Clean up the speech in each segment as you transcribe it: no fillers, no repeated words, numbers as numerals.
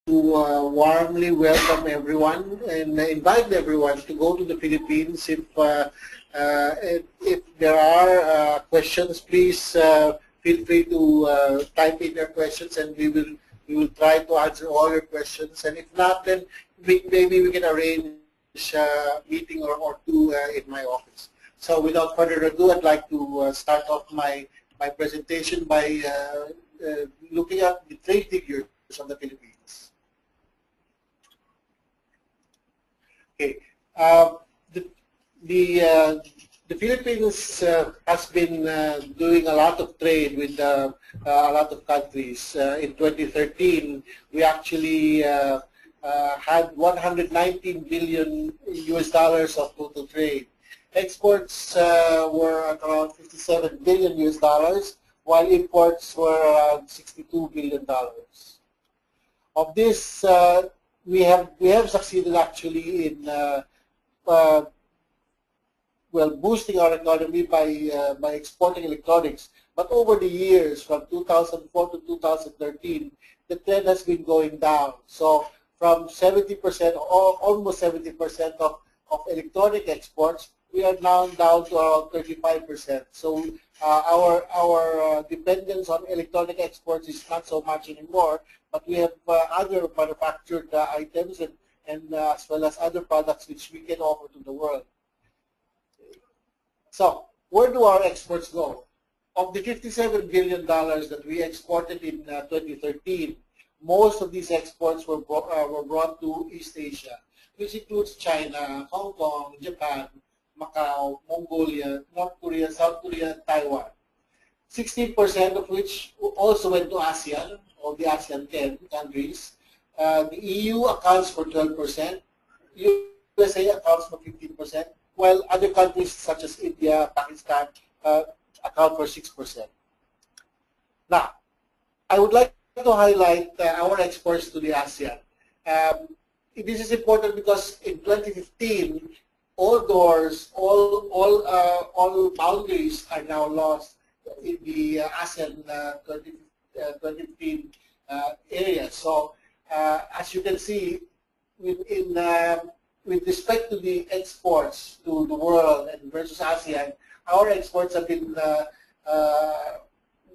warmly welcome everyone and invite everyone to go to the Philippines. If there are questions, please feel free to type in your questions, and we will try to answer all your questions. And if not, then maybe we can arrange a meeting or two in my office. So without further ado, I'd like to start off my presentation by looking at the trade figures of the Philippines. Okay, the Philippines has been doing a lot of trade with a lot of countries. In 2013, we actually had 119 billion US dollars of total trade. Exports were at around 57 billion US dollars, while imports were around 62 billion dollars. Of this, we have succeeded actually in boosting our economy by exporting electronics. But over the years, from 2004 to 2013, the trend has been going down. So from 70%, almost 70% of electronic exports, we are now down to around 35%. So our dependence on electronic exports is not so much anymore, but we have other manufactured items and as well as other products which we can offer to the world. So where do our exports go? Of the $57 billion that we exported in 2013, most of these exports were brought to East Asia, which includes China, Hong Kong, Japan, Macau, Mongolia, North Korea, South Korea, and Taiwan. 16% of which also went to ASEAN, or the ASEAN 10 countries. The EU accounts for 12%, USA accounts for 15%, while other countries such as India, Pakistan account for 6%. Now, I would like to highlight our exports to the ASEAN. This is important because in 2015, all doors, all boundaries are now lost in the ASEAN 2015 area. So, as you can see, with respect to the exports to the world and versus ASEAN, our exports have been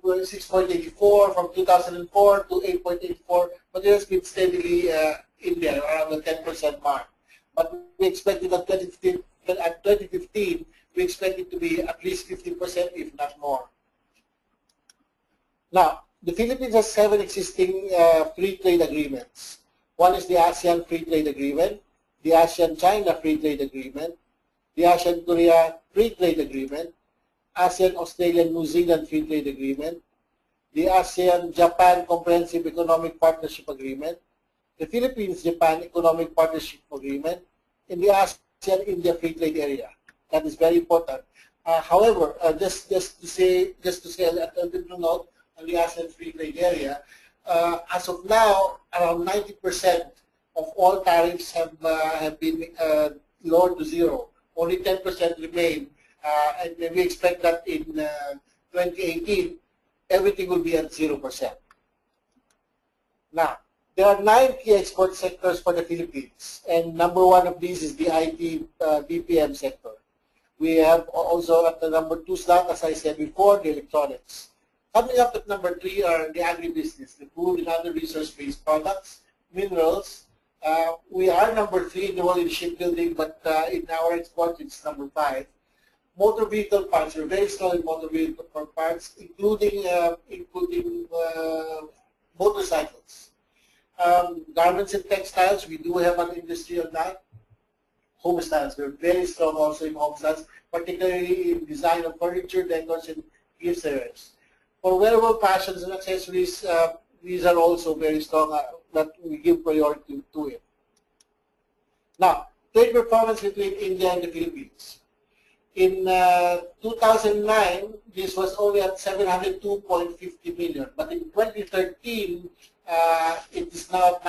6.84 from 2004 to 8.84, but it has been steadily in there around the 10% mark. But we expect it at 2015, we expect it to be at least 15%, if not more. Now, the Philippines has 7 existing free trade agreements. One is the ASEAN Free Trade Agreement, the ASEAN-China Free Trade Agreement, the ASEAN-Korea Free Trade Agreement, ASEAN-Australia-New Zealand Free Trade Agreement, the ASEAN-Japan Comprehensive Economic Partnership Agreement, the Philippines-Japan Economic Partnership Agreement, and the ASEAN-India Free Trade Area. That is very important. However, just to say a little note on the ASEAN Free Trade Area, as of now, around 90% of all tariffs have been lowered to zero. Only 10% remain, and we expect that in 2018, everything will be at 0%. Now, there are 9 key export sectors for the Philippines, and number 1 of these is the IT BPM sector. We have also at the number 2 slot, as I said before, the electronics. Coming up at number 3 are the agribusiness, the food and other resource-based products, minerals. We are number 3 in the world in shipbuilding, but in our export it's number 5. Motor vehicle parts, we're very strong in motor vehicle parts, including motorcycles. Garments and textiles, we do have an industry on that. Home styles, we're very strong also in home styles, particularly in design of furniture, decors, and gift areas. For wearable fashions and accessories, these are also very strong, that we give priority to it. Now, trade performance between India and the Philippines. In 2009, this was only at 702.50 million, but in 2013, it is now at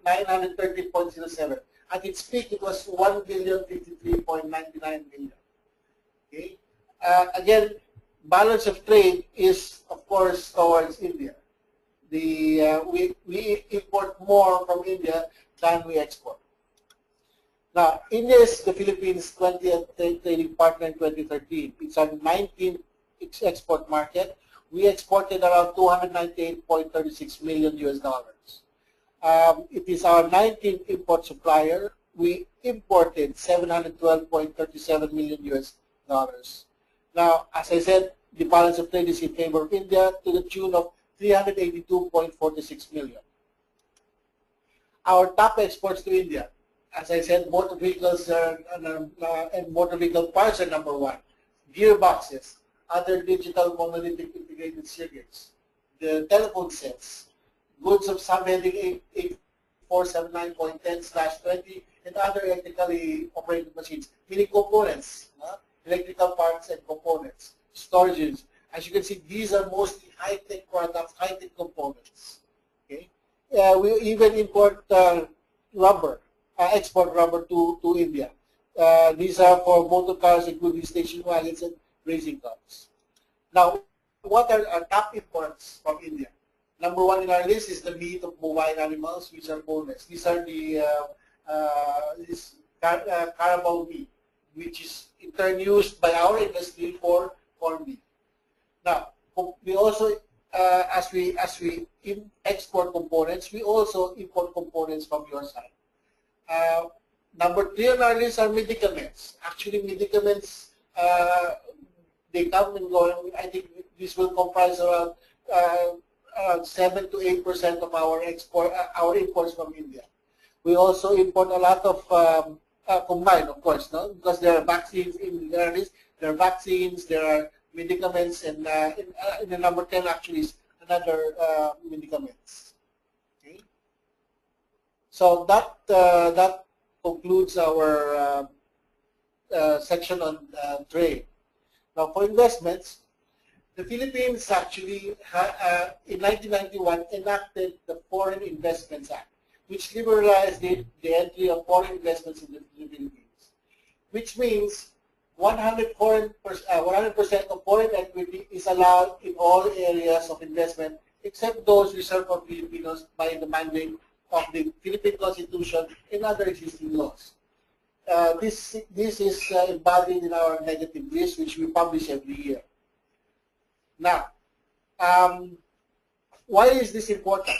930.07. At its peak, it was 1,053.99 million. Okay. Again, balance of trade is, of course, towards India. We import more from India than we export. Now, India is the Philippines' 20th trading partner in 2013. It's our 19th export market. We exported around 298.36 million US dollars. It is our 19th import supplier. We imported 712.37 million US dollars. Now, as I said, the balance of trade is in favor of India to the tune of 382.46 million. Our top exports to India, as I said, motor vehicles and motor vehicle parts are number one. Gearboxes, other digital monolithic integrated circuits, the telephone sets, goods of subheading 8479.10/20, and other electrically operated machines, meaning components, electrical parts and components, storages. As you can see, these are mostly high-tech products, high-tech components. Okay, we even import rubber, export rubber to India. These are for motor cars, including station wagons and racing cars. Now, what are our top imports from India? Number one in our list is the meat of bovine animals, which are boneless. These are the Carabao meat, which is in turn used by our industry for corned beef. Now, we also, as we export components, we also import components from your side. Number three on our list are medicaments. Actually, medicaments, they come and go. I think this will comprise around 7 to 8% of our imports from India. We also import a lot of combined, of course, no? Because there are vaccines in there. There are vaccines, there are medicaments, and in the number 10 actually is another medicaments. Okay. So that concludes our section on trade. Now, for investments, the Philippines actually, in 1991, enacted the Foreign Investments Act, which liberalized the entry of foreign investments in the Philippines, which means 100% of foreign equity is allowed in all areas of investment except those reserved for Filipinos by the mandate of the Philippine Constitution and other existing laws. This is embodied in our negative list, which we publish every year. Now, why is this important?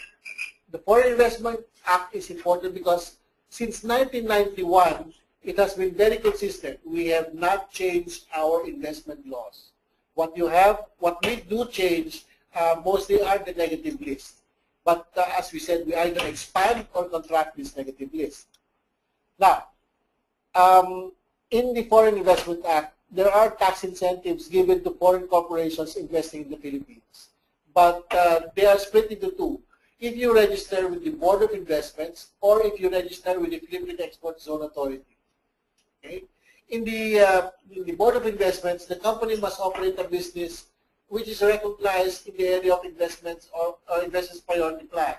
The Foreign Investment Act is important because since 1991, it has been very consistent. We have not changed our investment laws. What we do change mostly are the negative list. But as we said, we either expand or contract this negative list. Now, in the Foreign Investment Act, there are tax incentives given to foreign corporations investing in the Philippines. But they are split into two. If you register with the Board of Investments or if you register with the Philippine Export Zone Authority. Okay? In the Board of Investments, the company must operate a business which is recognized in the area of investments or investments priority plan.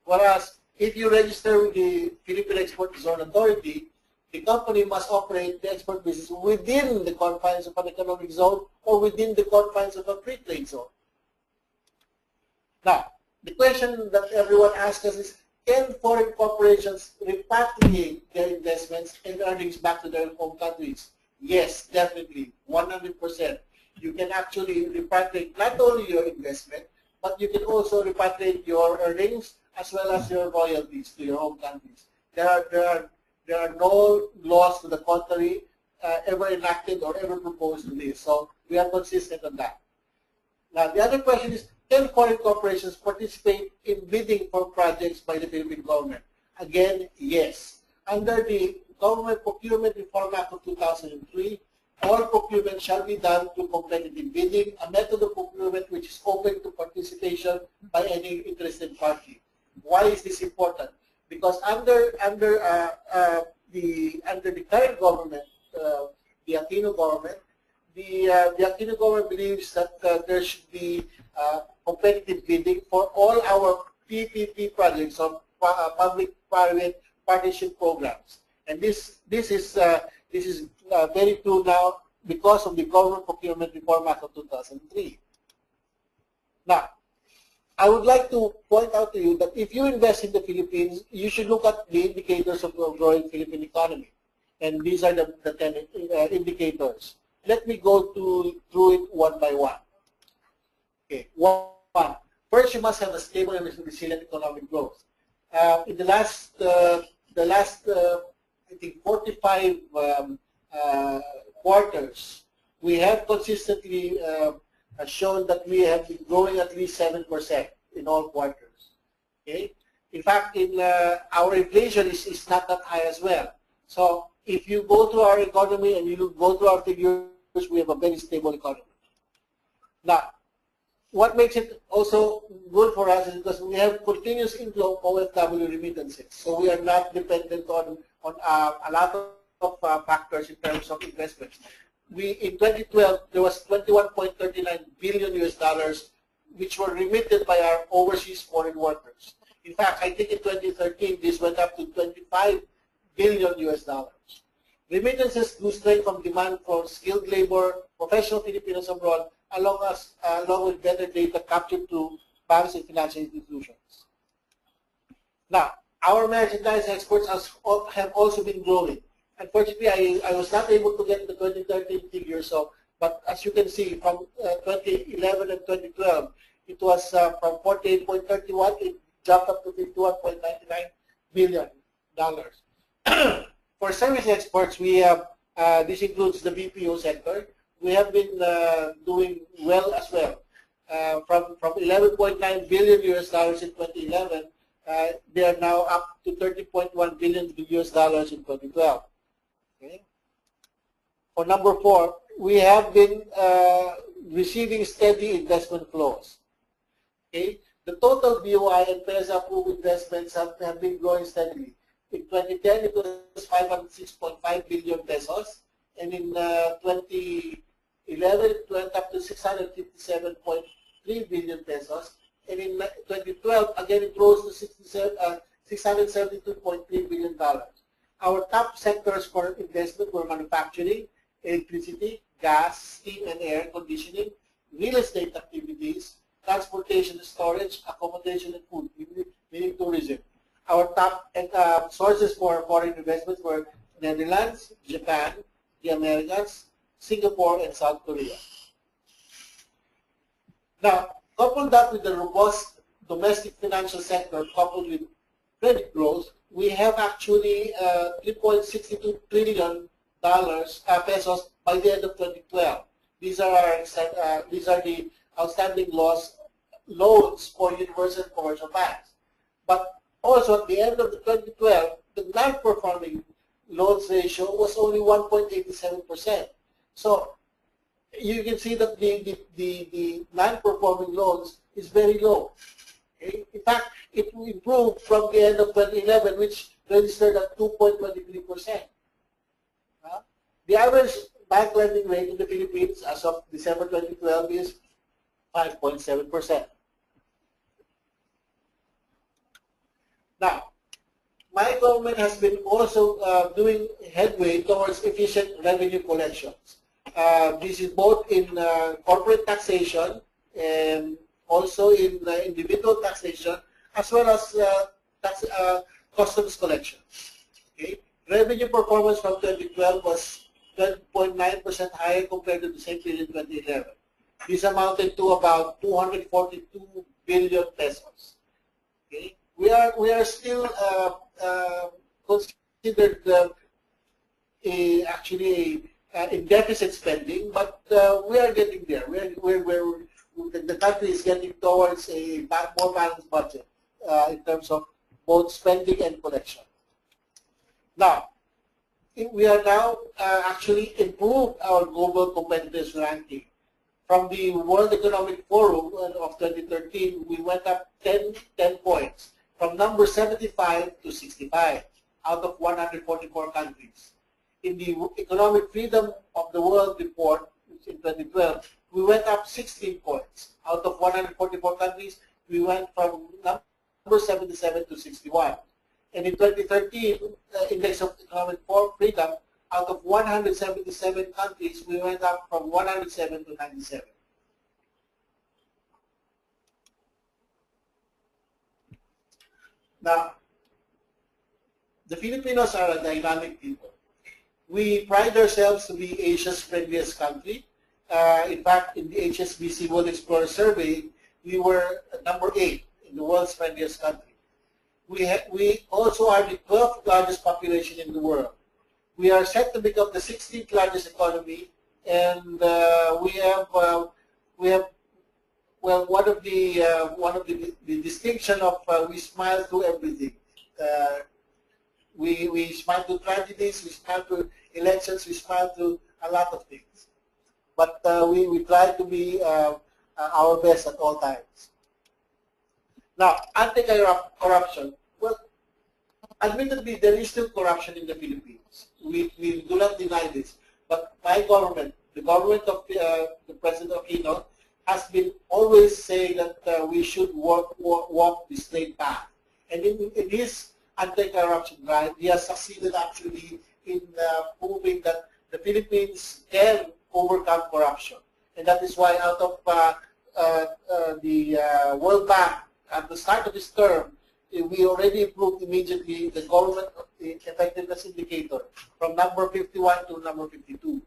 Whereas, if you register with the Philippine Export Zone Authority, the company must operate the export business within the confines of an economic zone or within the confines of a free trade zone. Now, the question that everyone asks us is, can foreign corporations repatriate their investments and earnings back to their home countries? Yes, definitely, 100%. You can actually repatriate not only your investment, but you can also repatriate your earnings as well as your royalties to your home countries. There are no laws to the contrary ever enacted or ever proposed to this. So we are consistent on that. Now, the other question is, can foreign corporations participate in bidding for projects by the Philippine government? Again, yes. Under the Government Procurement Reform Act of 2003, all procurement shall be done through competitive bidding, a method of procurement which is open to participation by any interested party. Why is this important? Because under the current government, the Aquino government, the Aquino government believes that there should be competitive bidding for all our PPP projects of public-private partnership programs, and this is very true now because of the Government Procurement Reform Act of 2003. Now, I would like to point out to you that if you invest in the Philippines, you should look at the indicators of the growing Philippine economy. And these are the 10 indicators. Let me go through it one by one. Okay, one. First, you must have a stable and resilient economic growth. In the last, I think, 45 quarters, we have consistently shown that we have been growing at least 7% in all quarters. Okay. In fact, our inflation is not that high as well. So if you go to our economy and you go to our figures, we have a very stable economy. Now, what makes it also good for us is because we have continuous inflow of OFW remittances. So we are not dependent on a lot of factors in terms of investments. In 2012, there was 21.39 billion US dollars, which were remitted by our overseas foreign workers. In fact, I think in 2013, this went up to 25 billion US dollars. Remittances grew straight from demand for skilled labor, professional Filipinos abroad, along with better data captured through banks and financial institutions. Now, our merchandise exports have also been growing. Unfortunately, I was not able to get the 2013 figures, but as you can see, from 2011 and 2012, it was from 48.31, it jumped up to $51.99 billion. For service exports, we have, this includes the BPO sector, we have been doing well as well. From 11.9 billion US dollars in 2011, they are now up to 30.1 billion US dollars in 2012. Okay. For number 4, we have been receiving steady investment flows. Okay. The total BOI and PESA approved investments have been growing steadily. In 2010, it was 506.5 billion pesos, and in 2011, it went up to 657.3 billion pesos, and in 2012, again, it rose to $672.3 billion. Our top sectors for investment were manufacturing, electricity, gas, steam and air conditioning, real estate activities, transportation and storage, accommodation and food, meaning tourism. Our top sources for foreign investments were Netherlands, Japan, the Americas, Singapore, and South Korea. Now, couple that with the robust domestic financial sector coupled with credit growth, we have actually $3.62 trillion pesos by the end of 2012. These are the outstanding loans for universal commercial banks. But also at the end of 2012, the non-performing loans ratio was only 1.87%. So you can see that the non-performing loans is very low. Okay? In fact, it improved from the end of 2011, which registered at 2.23%. The average bank lending rate in the Philippines as of December 2012 is 5.7%. Now, my government has been also doing headway towards efficient revenue collections. This is both in corporate taxation and also in individual taxation, as well as customs collection. Okay? Revenue performance from 2012 was 12.9% higher compared to the same period in 2011. This amounted to about 242 billion pesos. Okay? We are still considered actually in deficit spending, but we are getting there. The country is getting towards a more balanced budget in terms of both spending and collection. Now, we are now actually improved our global competitiveness ranking. From the World Economic Forum of 2013, we went up 10 points, from number 75 to 65 out of 144 countries. In the Economic Freedom of the World report in 2012, we went up 16 points. Out of 144 countries, we went from number 77 to 61. And in 2013, Index of Economic Freedom, out of 177 countries, we went up from 107 to 97. Now, the Filipinos are a dynamic people. We pride ourselves to be Asia's friendliest country. In fact, in the HSBC World Explorer Survey, we were number 8 in the world's friendliest country. We also are the 12th largest population in the world. We are set to become the 16th largest economy, and we have well, one of the distinction of we smile through everything. We smile through tragedies, we smile through elections, we smile through a lot of things. But we try to be our best at all times. Now, anti-corruption. Well, admittedly, there is still corruption in the Philippines. We do not deny this. But my government, the government of the President Aquino, has been always saying that we should walk the straight path. And in his anti-corruption drive, he has succeeded actually in proving that the Philippines can overcome corruption. And that is why out of the World Bank, at the start of this term, we already improved immediately the government effectiveness indicator from number 51 to number 52.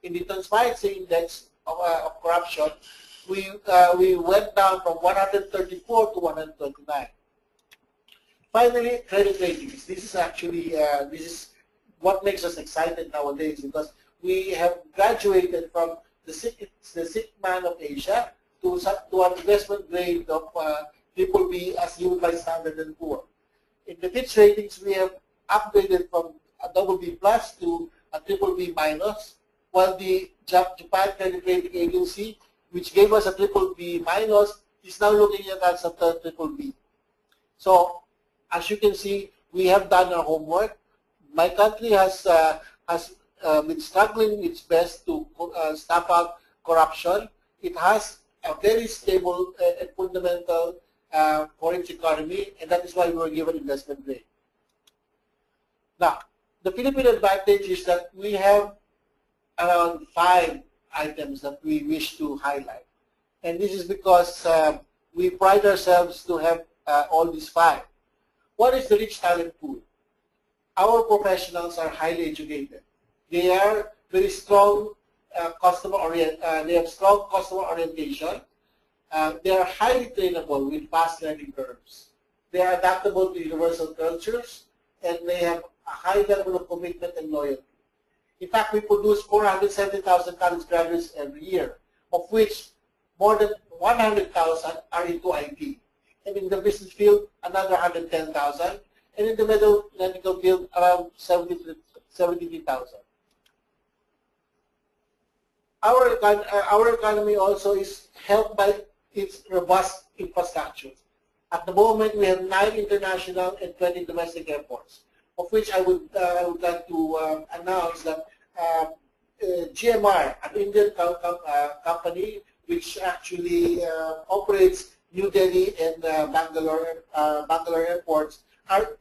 In the Transparency Index of corruption, we went down from 134 to 129. Finally, credit ratings. This is actually this is what makes us excited nowadays, because we have graduated from the sick man of Asia to an investment grade of BBB as viewed by Standard & Poor. In the Fitch ratings, we have upgraded from a BB plus to a BBB minus, while the Japan Credit Rating Agency, which gave us a BBB minus, is now looking at us at a BBB. So, as you can see, we have done our homework. My country has been struggling its best to stamp out corruption. It has a very stable and fundamental foreign economy, and that is why we were given investment grade. Now, the Philippine advantage is that we have around 5 items that we wish to highlight. And this is because we pride ourselves to have all these 5. What is the rich talent pool? Our professionals are highly educated. They are very strong they have strong customer orientation. They are highly trainable with fast learning curves. They are adaptable to universal cultures, and they have a high level of commitment and loyalty. In fact, we produce 470,000 college graduates every year, of which more than 100,000 are into IT. And in the business field, another 110,000. And in the medical field, around 73,000. Our economy also is helped by its robust infrastructure. At the moment, we have 9 international and 20 domestic airports, of which I would like to announce that GMR, an Indian company which actually operates New Delhi and Bangalore airports,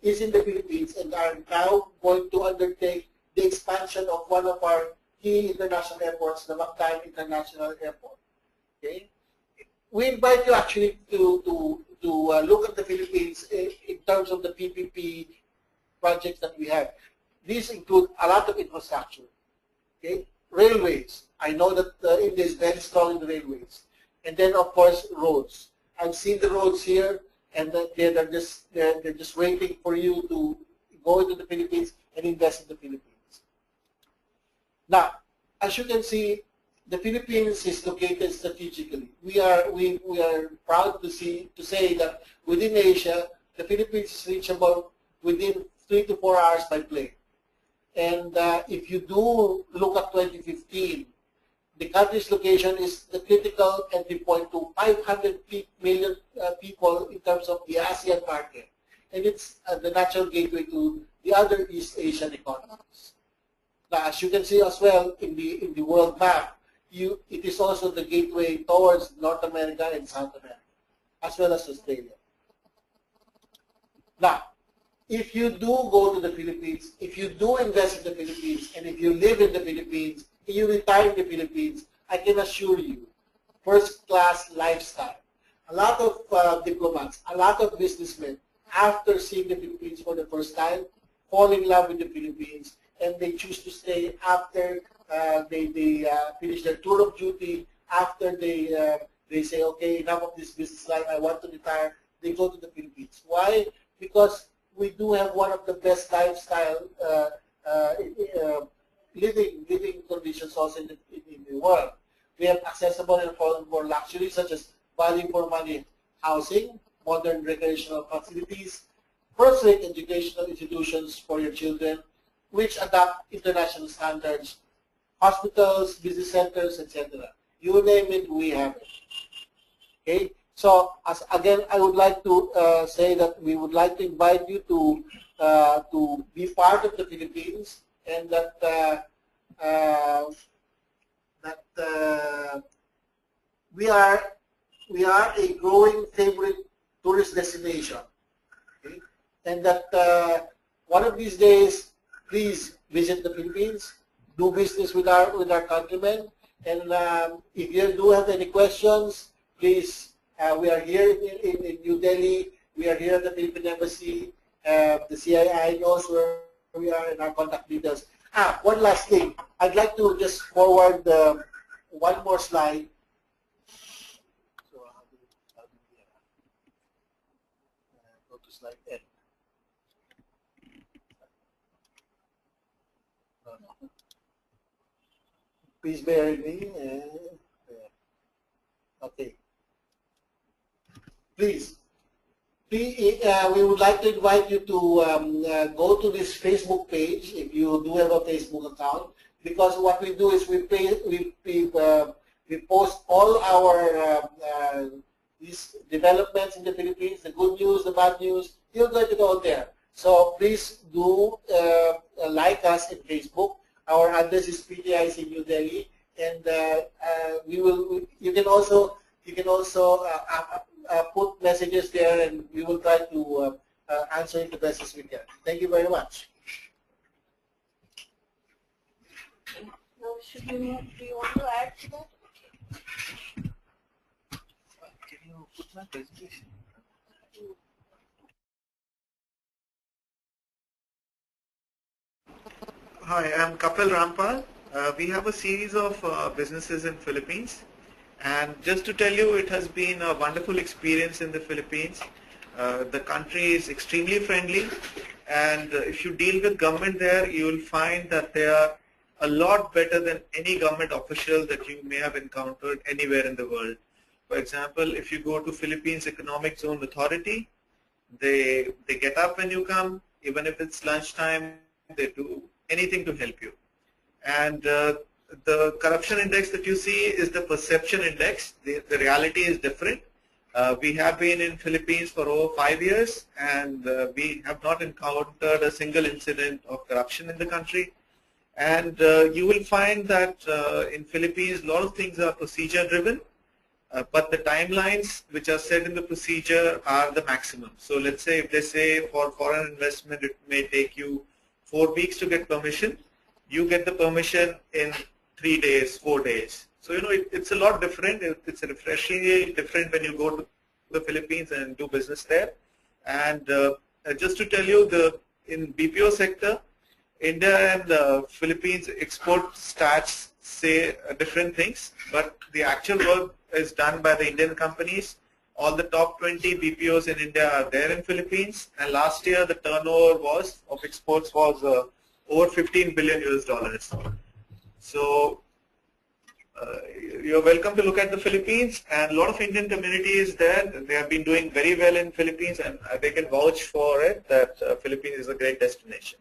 is in the Philippines and are now going to undertake the expansion of one of our key international airports, the Mactan International Airport. Okay, we invite you actually to look at the Philippines in terms of the PPP projects that we have. These include a lot of infrastructure. Okay, railways. I know that India is very strong in the railways, and then of course roads. I've seen the roads here, and they're just waiting for you to go into the Philippines and invest in the Philippines. Now, as you can see, the Philippines is located strategically. We are proud to say that within Asia, the Philippines is reachable within 3 to 4 hours by plane. And if you do look at 2015, the country's location is the critical entry point to 500 million people in terms of the ASEAN market. And it's the natural gateway to the other East Asian economies. Now, as you can see as well in the world map, it is also the gateway towards North America and South America, as well as Australia. Now, if you do go to the Philippines, if you do invest in the Philippines, and if you live in the Philippines, and you retire in the Philippines, I can assure you, first-class lifestyle. A lot of diplomats, a lot of businessmen after seeing the Philippines for the first time, fall in love with the Philippines, and they choose to stay after they finish their tour of duty, after they say, okay, enough of this business life, I want to retire, they go to the Philippines. Why? Because we do have one of the best lifestyle living conditions also in the world. We have accessible and affordable luxuries such as value for money housing, modern recreational facilities, first-rate educational institutions for your children, which adopt international standards, hospitals, business centers, etc. You name it, we have it. Okay. So, again, I would like to say that we would like to invite you to be part of the Philippines, and that we are a growing favorite tourist destination. Okay? And that one of these days, please visit the Philippines, do business with our countrymen, and if you do have any questions, please. We are here in New Delhi. We are here at the Philippine Embassy. The CII knows where we are and our contact details. One last thing. I'd like to just forward one more slide. So how do we go to slide 10? No. Please bear with me. Okay. Please, we would like to invite you to go to this Facebook page if you do have a Facebook account, because what we do is we post all our these developments in the Philippines, the good news, the bad news. You'll get it all there. So please do like us in Facebook. Our address is PTIC New Delhi, and you can also put messages there, and we will try to answer it the best as we can. Thank you very much. Now, do you want to add to that? Can you put my presentation? Hi, I'm Kapil Rampal. We have a series of businesses in Philippines. And just to tell you, it has been a wonderful experience in the Philippines. The country is extremely friendly, and if you deal with government there, you will find that they are a lot better than any government official that you may have encountered anywhere in the world. For example, if you go to Philippines Economic Zone Authority, they get up when you come, even if it's lunchtime, they do anything to help you. And the corruption index that you see is the perception index. The reality is different. We have been in Philippines for over 5 years, and we have not encountered a single incident of corruption in the country. And you will find that in Philippines, a lot of things are procedure driven, but the timelines which are set in the procedure are the maximum. So let's say if they say for foreign investment, it may take you 4 weeks to get permission. You get the permission in 3 days, 4 days. So, you know, it's a lot different. It's refreshingly different when you go to the Philippines and do business there. And just to tell you, in BPO sector, India and the Philippines export stats say different things, but the actual work is done by the Indian companies. All the top 20 BPOs in India are there in Philippines, and last year the turnover of exports was over $15 billion US. So you're welcome to look at the Philippines, and a lot of Indian community is there. They have been doing very well in Philippines, and they can vouch for it that Philippines is a great destination.